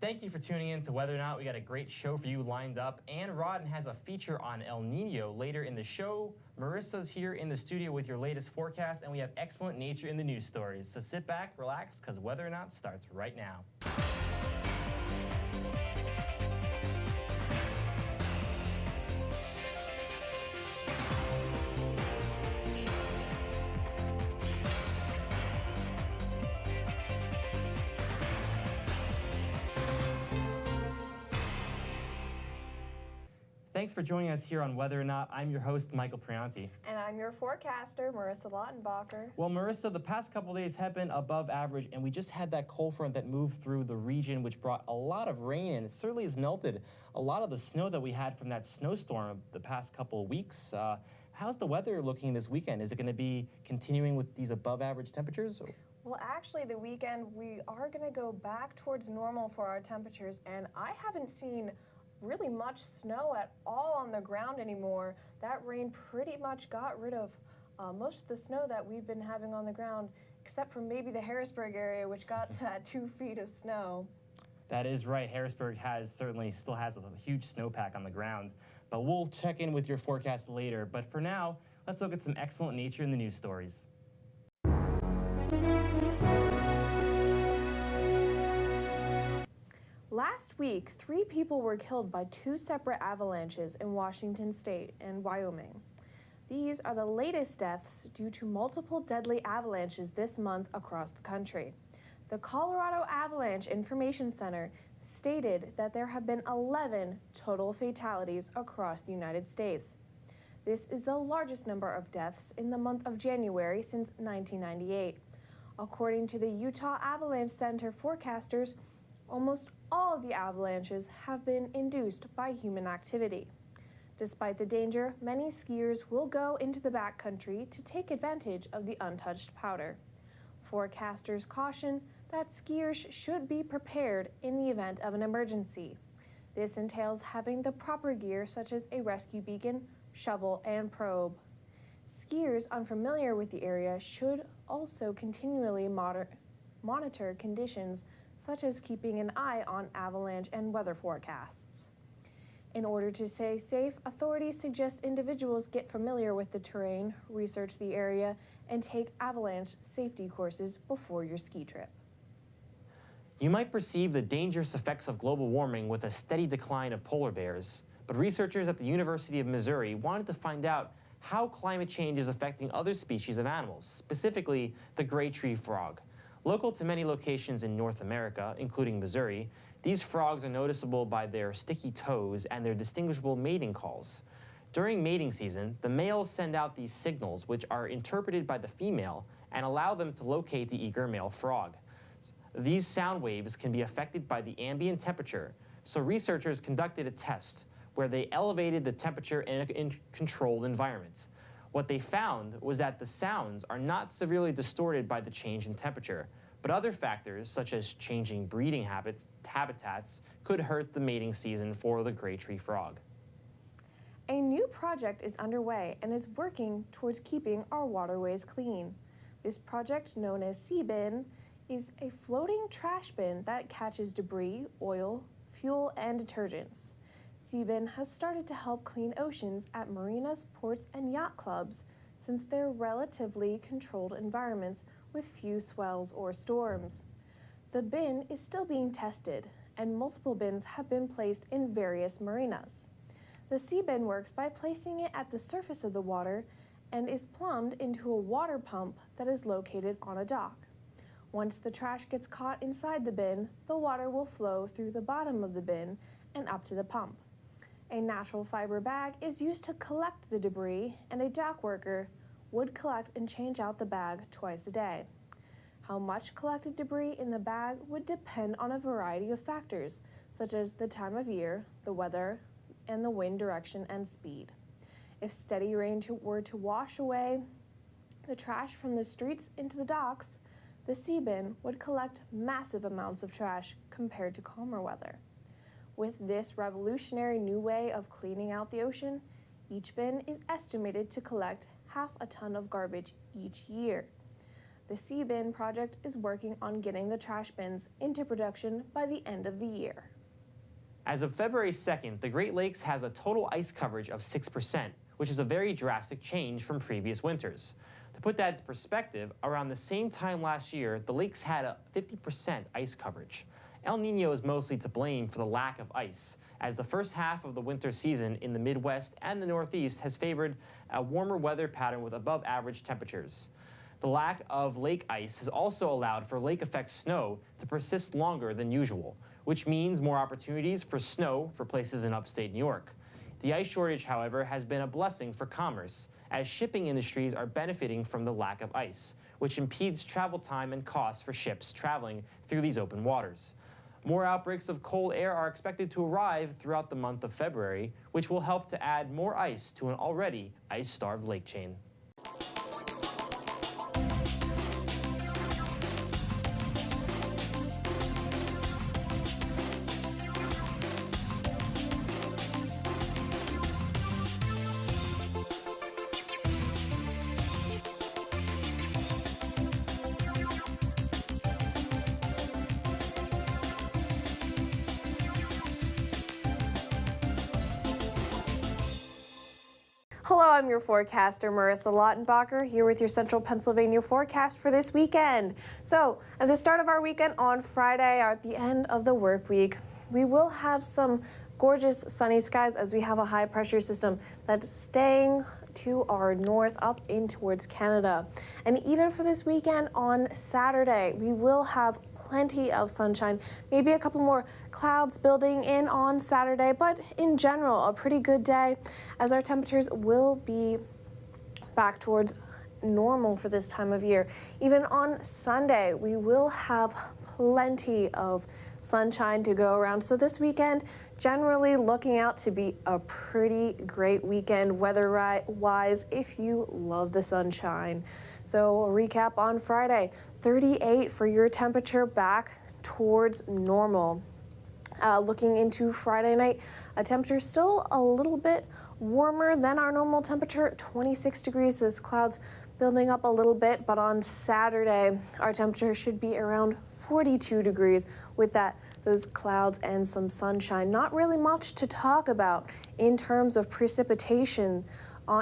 Thank you for tuning in to Whether or Not. We got a great show for you lined up, and Rodden has a feature on El Nino later in the show. Marissa's here in the studio with your latest forecast, and we have excellent nature in the news stories. So sit back, relax, because Whether or Not starts right now. Thanks for joining us here on Whether or Not. I'm your host, Michael Priante. And I'm your forecaster, Marissa Lautenbacher. Well, Marissa, the past couple days have been above average, and we just had that cold front that moved through the region, which brought a lot of rain, and it certainly has melted a lot of the snow that we had from that snowstorm the past couple of weeks. How's the weather looking this weekend? Is it going to be continuing with these above average temperatures? Well, actually, the weekend, we are going to go back towards normal for our temperatures, and I haven't seen really much snow at all on the ground anymore. That rain pretty much got rid of most of the snow that we've been having on the ground, except for maybe the Harrisburg area, which got that 2 feet of snow. That is right. Harrisburg still has a huge snowpack on the ground. But we'll check in with your forecast later. But for now, let's look at some excellent nature in the news stories. Last week, 3 people were killed by 2 separate avalanches in Washington State and Wyoming. These are the latest deaths due to multiple deadly avalanches this month across the country. The Colorado Avalanche Information Center stated that there have been 11 total fatalities across the United States. This is the largest number of deaths in the month of January since 1998. According to the Utah Avalanche Center forecasters, almost all of the avalanches have been induced by human activity. Despite the danger, many skiers will go into the backcountry to take advantage of the untouched powder. Forecasters caution that skiers should be prepared in the event of an emergency. This entails having the proper gear such as a rescue beacon, shovel, and probe. Skiers unfamiliar with the area should also continually monitor conditions such as keeping an eye on avalanche and weather forecasts. In order to stay safe, authorities suggest individuals get familiar with the terrain, research the area, and take avalanche safety courses before your ski trip. You might perceive the dangerous effects of global warming with a steady decline of polar bears, but researchers at the University of Missouri wanted to find out how climate change is affecting other species of animals, specifically the gray tree frog. Local to many locations in North America, including Missouri, these frogs are noticeable by their sticky toes and their distinguishable mating calls. During mating season, the males send out these signals, which are interpreted by the female and allow them to locate the eager male frog. These sound waves can be affected by the ambient temperature, so researchers conducted a test where they elevated the temperature in a controlled environment. What they found was that the sounds are not severely distorted by the change in temperature, but other factors, such as changing breeding habitats, could hurt the mating season for the gray tree frog. A new project is underway and is working towards keeping our waterways clean. This project, known as Sea Bin, is a floating trash bin that catches debris, oil, fuel, and detergents. Sea Bin has started to help clean oceans at marinas, ports, and yacht clubs since they're relatively controlled environments with few swells or storms. The bin is still being tested, and multiple bins have been placed in various marinas. The Sea Bin works by placing it at the surface of the water and is plumbed into a water pump that is located on a dock. Once the trash gets caught inside the bin, the water will flow through the bottom of the bin and up to the pump. A natural fiber bag is used to collect the debris, and a dock worker would collect and change out the bag twice a day. How much collected debris in the bag would depend on a variety of factors, such as the time of year, the weather, and the wind direction and speed. If steady rain were to wash away the trash from the streets into the docks, the Sea Bin would collect massive amounts of trash compared to calmer weather. With this revolutionary new way of cleaning out the ocean, each bin is estimated to collect half a ton of garbage each year. The Sea-Bin project is working on getting the trash bins into production by the end of the year. As of February 2nd, the Great Lakes has a total ice coverage of 6%, which is a very drastic change from previous winters. To put that into perspective, around the same time last year, the lakes had a 50% ice coverage. El Nino is mostly to blame for the lack of ice, as the first half of the winter season in the Midwest and the Northeast has favored a warmer weather pattern with above average temperatures. The lack of lake ice has also allowed for lake effect snow to persist longer than usual, which means more opportunities for snow for places in upstate New York. The ice shortage, however, has been a blessing for commerce, as shipping industries are benefiting from the lack of ice, which impedes travel time and costs for ships traveling through these open waters. More outbreaks of cold air are expected to arrive throughout the month of February, which will help to add more ice to an already ice-starved lake chain. Hello, I'm your forecaster, Marissa Lautenbacher, here with your Central Pennsylvania forecast for this weekend. So, at the start of our weekend on Friday, or at the end of the work week, we will have some gorgeous sunny skies as we have a high pressure system that's staying to our north up in towards Canada. And even for this weekend on Saturday, we will have plenty of sunshine, maybe a couple more clouds building in on Saturday, but in general, a pretty good day as our temperatures will be back towards normal for this time of year. Even on Sunday, we will have plenty of sunshine to go around. So this weekend, generally looking out to be a pretty great weekend weather-wise if you love the sunshine. So a recap on Friday, 38 for your temperature, back towards normal. Looking into Friday night, a temperature still a little bit warmer than our normal temperature, 26 degrees. Those clouds building up a little bit, but on Saturday, our temperature should be around 42 degrees with those clouds and some sunshine. Not really much to talk about in terms of precipitation.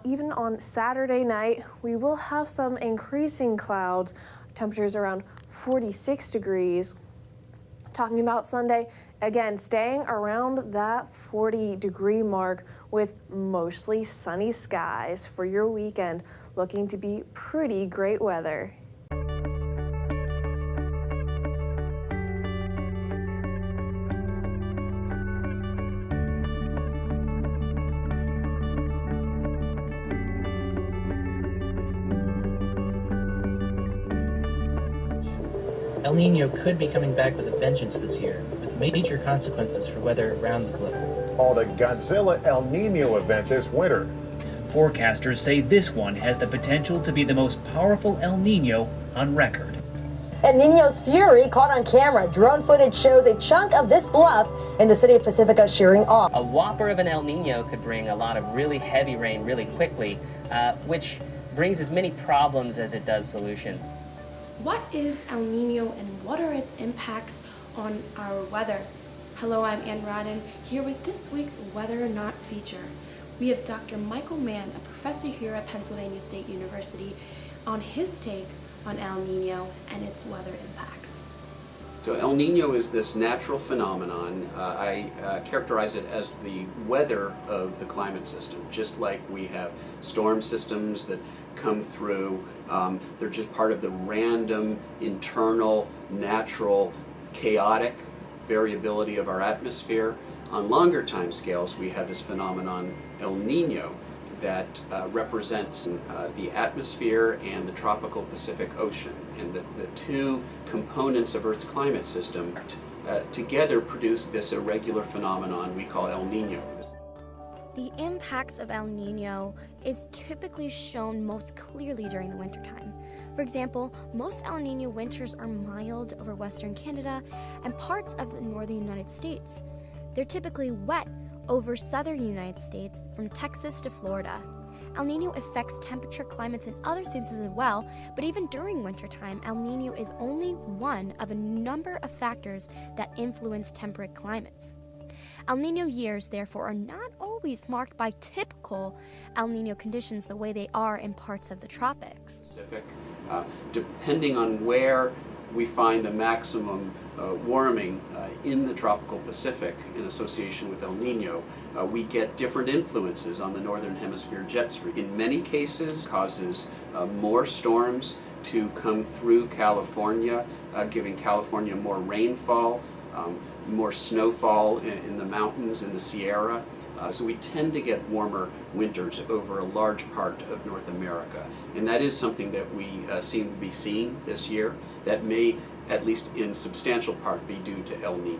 Even on Saturday night, we will have some increasing clouds, temperatures around 46 degrees. Talking about Sunday, again, staying around that 40-degree mark with mostly sunny skies for your weekend, looking to be pretty great weather. El Nino could be coming back with a vengeance this year, with major consequences for weather around the globe. Called a Godzilla El Nino event this winter. Forecasters say this one has the potential to be the most powerful El Nino on record. El Nino's fury caught on camera. Drone footage shows a chunk of this bluff in the city of Pacifica shearing off. A whopper of an El Nino could bring a lot of really heavy rain really quickly, which brings as many problems as it does solutions. What is El Nino and what are its impacts on our weather? Hello, I'm Rodden, here with this week's Weather or Not feature. We have Dr. Michael Mann, a professor here at Pennsylvania State University, on his take on El Nino and its weather impacts. So El Nino is this natural phenomenon. I characterize it as the weather of the climate system, just like we have storm systems that come through. They're just part of the random, internal, natural, chaotic variability of our atmosphere. On longer time scales, we have this phenomenon, El Nino, that represents the atmosphere and the tropical Pacific Ocean. And the two components of Earth's climate system together produce this irregular phenomenon we call El Nino. The impacts of El Nino is typically shown most clearly during the wintertime. For example, most El Nino winters are mild over western Canada and parts of the northern United States. They're typically wet over southern United States from Texas to Florida. El Nino affects temperature climates in other seasons as well, but even during wintertime, El Nino is only one of a number of factors that influence temperate climates. El Nino years, therefore, are not always marked by typical El Nino conditions the way they are in parts of the tropics. Pacific, depending on where we find the maximum warming in the tropical Pacific in association with El Nino, we get different influences on the northern hemisphere jet stream. In many cases, causes more storms to come through California, giving California more rainfall, more snowfall in the mountains in the Sierra. So we tend to get warmer winters over a large part of North America. And that is something that we seem to be seeing this year that may, at least in substantial part, be due to El Nino.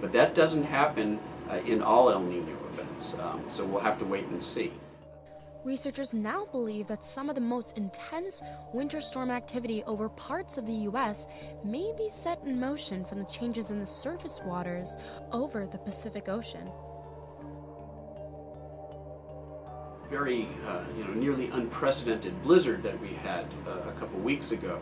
But that doesn't happen in all El Nino events, so we'll have to wait and see. Researchers now believe that some of the most intense winter storm activity over parts of the U.S. may be set in motion from the changes in the surface waters over the Pacific Ocean. Very, nearly unprecedented blizzard that we had a couple weeks ago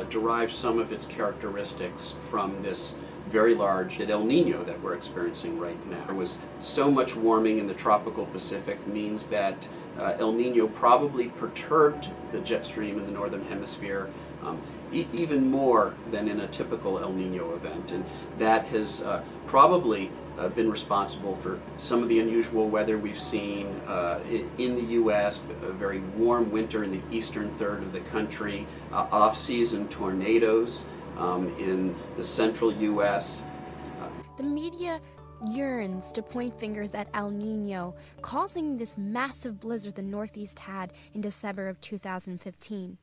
derives some of its characteristics from this very large El Nino that we're experiencing right now. There was so much warming in the tropical Pacific means that El Nino probably perturbed the jet stream in the northern hemisphere even more than in a typical El Nino event, and that has probably been responsible for some of the unusual weather we've seen in the U.S., a very warm winter in the eastern third of the country, off-season tornadoes in the central U.S. The media yearns to point fingers at El Nino, causing this massive blizzard the Northeast had in December of 2015.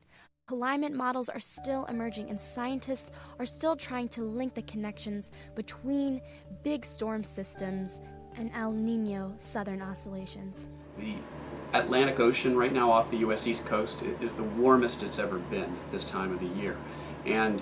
Climate models are still emerging, and scientists are still trying to link the connections between big storm systems and El Nino southern oscillations. The Atlantic Ocean right now off the U.S. East Coast is the warmest it's ever been at this time of the year. And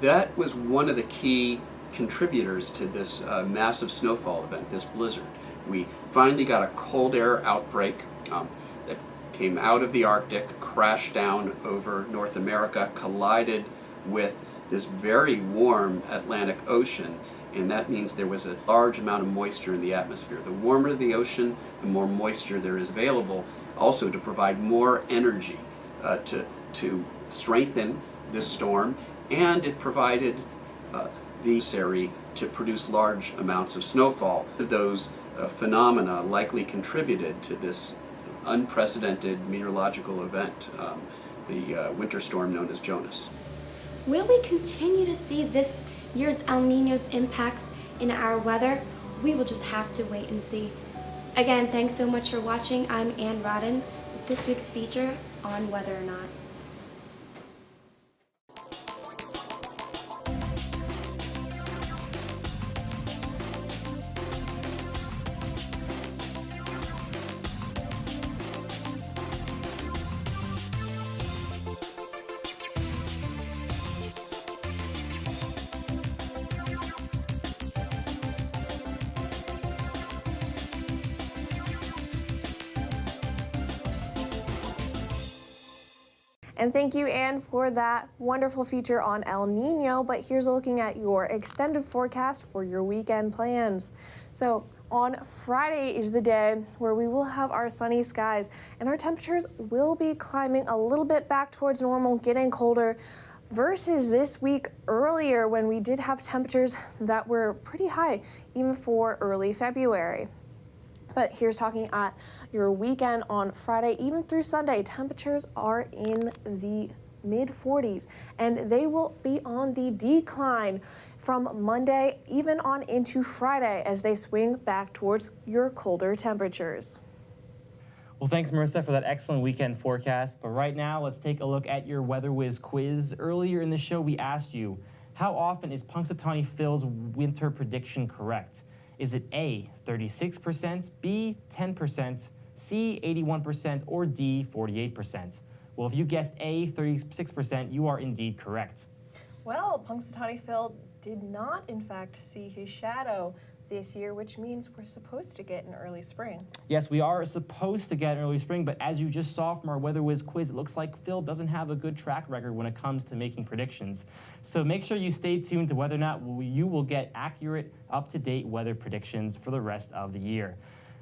that was one of the key contributors to this massive snowfall event, this blizzard. We finally got a cold air outbreak that came out of the Arctic, crashed down over North America, collided with this very warm Atlantic Ocean, and that means there was a large amount of moisture in the atmosphere. The warmer the ocean, the more moisture there is available, also to provide more energy to strengthen this storm, and it provided the necessary to produce large amounts of snowfall. Those phenomena likely contributed to this unprecedented meteorological event, the winter storm known as Jonas. Will we continue to see this year's El Nino's impacts in our weather? We will just have to wait and see. Again, thanks so much for watching. I'm Rodden with this week's feature on Whether or Not. And thank you, Anne, for that wonderful feature on El Nino. But here's looking at your extended forecast for your weekend plans. So on Friday is the day where we will have our sunny skies, and our temperatures will be climbing a little bit back towards normal, getting colder, versus this week earlier when we did have temperatures that were pretty high, even for early February. But here's talking at your weekend on Friday, even through Sunday, temperatures are in the mid-40s, and they will be on the decline from Monday even on into Friday as they swing back towards your colder temperatures. Well, thanks, Marissa, for that excellent weekend forecast. But right now, let's take a look at your Weather Whiz quiz. Earlier in the show, we asked you, how often is Punxsutawney Phil's winter prediction correct? Is it A, 36%, B, 10%, C, 81%, or D, 48%? Well, if you guessed A, 36%, you are indeed correct. Well, Punxsutawney Phil did not, in fact, see his shadow this year, which means we're supposed to get an early spring. Yes, we are supposed to get an early spring, but as you just saw from our Weather Whiz quiz, it looks like Phil doesn't have a good track record when it comes to making predictions. So make sure you stay tuned to whether or not you will get accurate, up-to-date weather predictions for the rest of the year.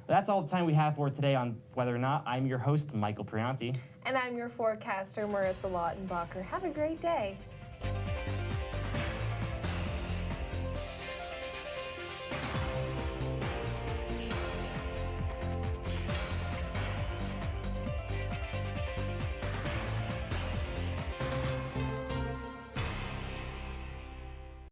That's all the time we have for today on Whether or Not. I'm your host, Michael Priante. And I'm your forecaster, Marissa Lautenbacher. Have a great day.